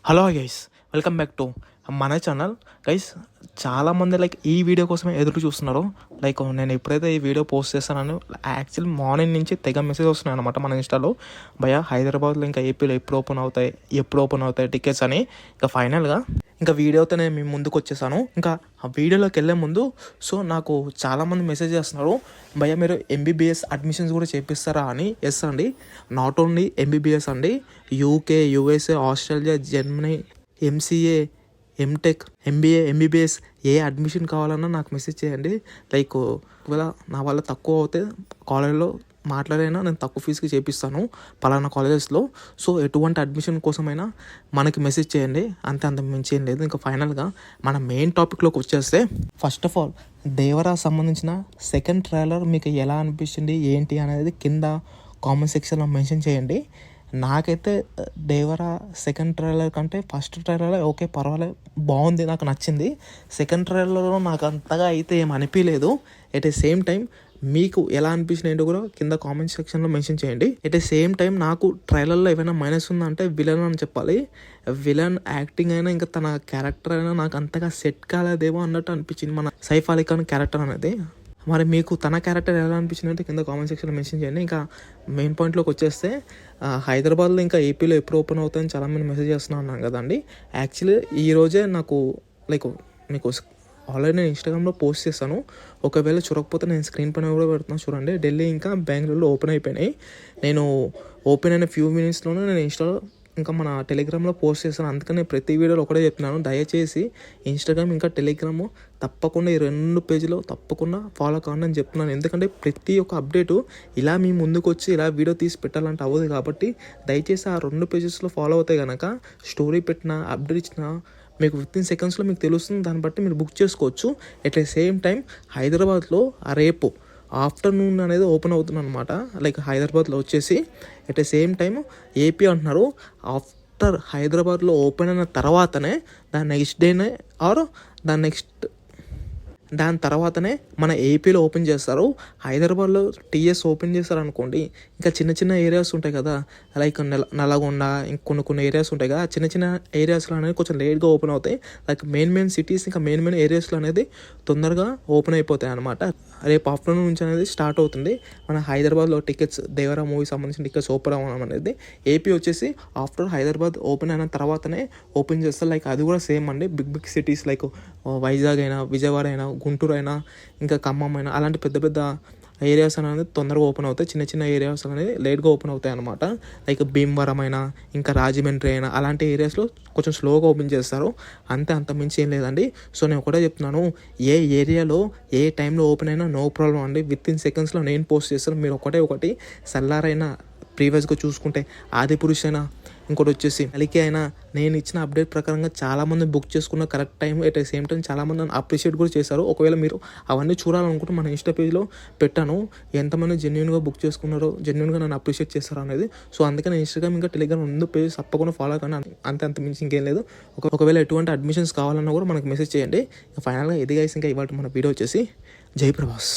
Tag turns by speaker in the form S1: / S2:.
S1: Hello guys, welcome back to మన channel. Guys, చాలామంది ఈ వీడియో కోసమే ఎదురు చూస్తున్నారు. నేను ఎప్పుడైతే ఈ వీడియో పోస్ట్ చేస్తానో యాక్చువల్ మార్నింగ్ నుంచి తెగ మెసేజ్ వస్తున్నాయి అనమాట మన ఇన్స్టాలో. భయ హైదరాబాద్లో ఇంకా ఏపీలో ఎప్పుడు ఓపెన్ అవుతాయి టికెట్స్ అని. ఇంకా ఫైనల్గా వీడియోతో నేను మీ ముందుకు వచ్చేసాను. ఇంకా ఆ వీడియోలోకి వెళ్ళే ముందు నాకు చాలామంది మెసేజ్ చేస్తున్నారు, భయ మీరు ఎంబీబీఎస్ అడ్మిషన్స్ కూడా చేపిస్తారా అని. ఎస్ అండి, నాట్ ఓన్లీ ఎంబీబీఎస్ అండి, UK, USA, Australia, Germany, MCA, MTech, MBA, MBBS ఏ అడ్మిషన్ కావాలన్నా నాకు మెసేజ్ చేయండి. ఒకవేళ నా వల్ల తక్కువ అవుతే కాలేజ్లో మాట్లాడైనా నేను తక్కువ ఫీజుకి చేపిస్తాను పలానా కాలేజెస్లో. ఎటువంటి అడ్మిషన్ కోసమైనా మనకి మెసేజ్ చేయండి, అంత మించి ఏం లేదు. ఇంకా ఫైనల్గా మన మెయిన్ టాపిక్లోకి వచ్చేస్తే, ఫస్ట్ ఆఫ్ ఆల్ దేవరా సంబంధించిన సెకండ్ ట్రైలర్ మీకు ఎలా అనిపించింది ఏంటి అనేది కింద కామెంట్ సెక్షన్లో మెన్షన్ చేయండి. నాకైతే దేవరా సెకండ్ ట్రైలర్ కంటే ఫస్ట్ ట్రైలర్ ఓకే, పర్వాలేదు, బాగుంది, నాకు నచ్చింది. సెకండ్ ట్రైలర్లో నాకు అంతగా అయితే ఏం అనిపించలేదు. ఎట్ ఏ సేమ్ టైం మీకు ఎలా అనిపించిన ఏంటో కూడా కింద కామెంట్ సెక్షన్లో మెన్షన్ చేయండి. ఎట్ ఏ సేమ్ టైం నాకు ట్రైలర్లో ఏమైనా మైనస్ ఉందంటే విలన్ అని చెప్పాలి. విలన్ యాక్టింగ్ అయినా ఇంకా తన క్యారెక్టర్ అయినా నాకు అంతగా సెట్ కాలేదేమో అన్నట్టు అనిపించింది, మన సైఫ్ అలీ ఖాన్ క్యారెక్టర్ అనేది. మరి మీకు తన క్యారెక్టర్ ఎలా అనిపించింది అంటే కింద కామెంట్ సెక్షన్లో మెన్షన్ చేయండి. ఇంకా మెయిన్ పాయింట్లోకి వచ్చేస్తే, హైదరాబాద్లో ఇంకా ఏపీలో ఎప్పుడు ఓపెన్ అవుతాయని చాలామంది మెసేజ్ చేస్తున్నాను కదండి. యాక్చువల్లీ ఈరోజే నాకు మీకు ఆల్రెడీ నేను ఇన్స్టాగ్రామ్లో పోస్ట్ చేస్తాను. ఒకవేళ చూడకపోతే నేను స్క్రీన్ పైన కూడా పెడుతున్నాను చూడండి. ఢిల్లీ ఇంకా బెంగళూరులో ఓపెన్ అయిపోయినాయి. నేను ఓపెన్ అయిన ఫ్యూ మినిట్స్లోనే నేను ఇన్స్టాలో ఇంకా మన టెలిగ్రామ్లో పోస్ట్ చేస్తాను. అందుకని ప్రతి వీడియోలో ఒకటే చెప్తున్నాను, దయచేసి ఇన్స్టాగ్రామ్ ఇంకా టెలిగ్రాము తప్పకుండా ఈ 2 పేజీలో తప్పకుండా ఫాలో కావండి అని చెప్తున్నాను. ఎందుకంటే ప్రతి ఒక్క అప్డేటు ఇలా మీ ముందుకు వచ్చి ఇలా వీడియో తీసి పెట్టాలంటే అవ్వదు. కాబట్టి దయచేసి ఆ 2 పేజెస్లో ఫాలో అవుతాయి కనుక స్టోరీ పెట్టినా అప్డేట్ ఇచ్చినా మీకు వితిన్ సెకండ్స్లో మీకు తెలుస్తుంది. దాన్ని బట్టి మీరు బుక్ చేసుకోవచ్చు. ఎట్ ద సేమ్ టైం హైదరాబాద్లో రేపు ఆఫ్టర్నూన్ అనేది ఓపెన్ అవుతుంది అనమాట. హైదరాబాద్లో వచ్చేసి at the same time AP అంటున్నారు. ఆఫ్టర్ హైదరాబాద్లో ఓపెన్ అయిన తర్వాతనే దాని నెక్స్ట్ డేనే ఆర్ దాని తర్వాతనే మన ఏపీలో ఓపెన్ చేస్తారు. హైదరాబాద్లో టీఎస్ ఓపెన్ చేస్తారు అనుకోండి, ఇంకా చిన్న చిన్న ఏరియాస్ ఉంటాయి కదా, నల్గొండ, ఇంక కొన్ని ఏరియాస్ ఉంటాయి కదా, చిన్న చిన్న ఏరియాస్లో అనేది కొంచెం లేట్గా ఓపెన్ అవుతాయి. మెయిన్ సిటీస్ ఇంకా మెయిన్ ఏరియాస్లో అనేది తొందరగా ఓపెన్ అయిపోతాయి అనమాట. రేపు ఆఫ్టర్నూన్ నుంచి అనేది స్టార్ట్ అవుతుంది మన హైదరాబాద్లో టికెట్స్, దేవరా మూవీ సంబంధించిన టికెట్స్ ఓపెన్ అవ్వడం అనేది. ఏపీ వచ్చేసి ఆఫ్టర్ హైదరాబాద్ ఓపెన్ అయిన తర్వాతనే ఓపెన్ చేస్తారు. అది కూడా సేమ్ అండి. బిగ్ సిటీస్ వైజాగ్ అయినా, విజయవాడ అయినా, గుంటూరు అయినా, ఇంకా ఖమ్మం అయినా, అలాంటి పెద్ద ఏరియాస్ అనేది తొందరగా ఓపెన్ అవుతాయి. చిన్న చిన్న ఏరియాస్ అనేది లేట్గా ఓపెన్ అవుతాయి అనమాట. భీమవరం అయినా, ఇంకా రాజమండ్రి అయినా, అలాంటి ఏరియాస్లో కొంచెం స్లోగా ఓపెన్ చేస్తారు. అంత మించి ఏం లేదండి. నేను ఒకటే చెప్తున్నాను, ఏ ఏరియాలో ఏ టైంలో ఓపెన్ అయినా నో ప్రాబ్లం అండి. వితిన్ సెకండ్స్లో నేను పోస్ట్ చేస్తాను. మీరు ఒకటి సల్లారైనా, ప్రీవియస్గా చూసుకుంటే ఆదిపురుష్ అయినా, ఇంకోటి వచ్చేసి కలికి అయినా, నేను ఇచ్చిన అప్డేట్ ప్రకారంగా చాలామంది బుక్ చేసుకున్న correct time. At the same time చాలామంది నన్ను అప్రిషియేట్ కూడా చేశారు. ఒకవేళ మీరు అవన్నీ చూడాలనుకుంటే మన ఇన్స్టా పేజ్లో పెట్టాను, ఎంతమంది జెన్యున్గా బుక్ చేసుకున్నారో, జెన్యున్గా నన్ను అప్రిషియేట్ చేస్తారు అనేది. అందుకని ఇన్స్టాగ్రామ్ ఇంకా టెలిగ్రామ్ 2 పేజెస్ తప్పకుండా ఫాలో కానీ అంత మించి ఇంకేం లేదు. ఒకవేళ ఎటువంటి అడ్మిషన్స్ కావాలన్నా కూడా మనకు మెసేజ్ చేయండి. ఫైనల్గా ఇది గైస్, ఇంకా ఇవాళ మన వీడియో వచ్చేసి జై ప్రభాస్.